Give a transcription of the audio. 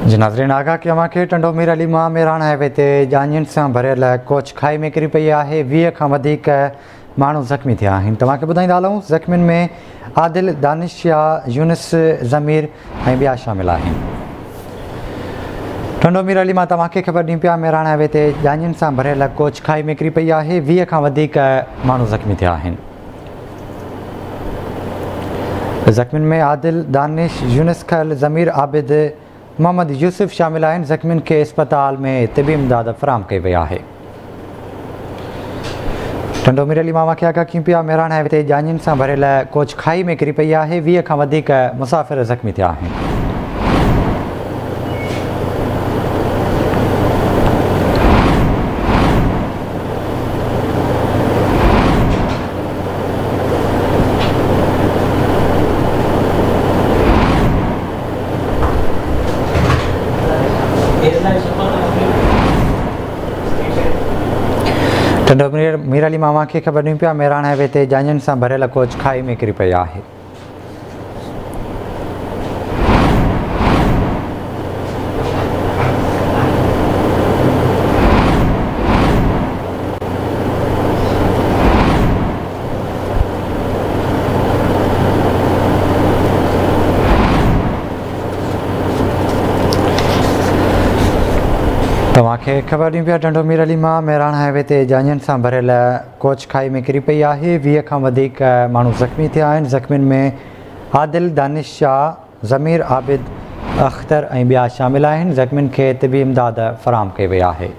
जी नाज़रीन, आगाह कयां कि टंडो मीर अली मां मेरान हाईवे ते जांजियुनि सां भरियल कोच खाई में किरी पई आहे। 20 खां वधीक माण्हू ज़ख़्मी थिया आहिनि। तव्हांखे ॿुधाईंदा हलूं, ज़ख़्मियुनि में आदिल, दानिश, यूनिस, ज़मीर ऐं ॿिया शामिल आहिनि। टंडो मीर अली मां तव्हांखे ख़बर ॾियूं पिया, मेरान हाईवे ते जांजियुनि सां भरियल कोच खाई में किरी पई आहे। 20 खां वधीक माण्हू ज़ख़्मी थिया आहिनि। ज़ख़्मियुनि में आदिल, दानिश, यूनिस खल, ज़मीर, आबिद, मोहम्मद यूसुफ शामिल आहिनि। ज़ख़्मियुनि खे इस्पताल में तिबी इमदाद फ़राहम कई वई आहे। टंडो मीर अली मां खे आगाह कयूं पिया, मेरान हाईवे ते जांजियुनि सां भरियल कोच खाई में किरी पई आहे। 20 खां वधीक मुसाफ़िर ज़ख़्मी थिया आहिनि। टंडो मीर अली मां खे ख़बर ॾियूं पिया, मेरान हाईवे ते जांजियुनि सां भरियल कोच खाई में किरी पई आहे। तव्हांखे ख़बर ॾियूं पिया, टंडो मीर अली मां मेरान हाईवे ते जांजियुनि सां भरियल कोच खाई में किरी पई आहे। 20 खां वधीक माण्हू ज़ख़्मी थिया आहिनि। ज़ख़्मियुनि में आदिल, दानिश, ज़मीर, आबिद, अख्तर ऐं ॿिया शामिल आहिनि। ज़ख़्मियुनि खे तिबी इमदाद फ़राहम कई वई आहे।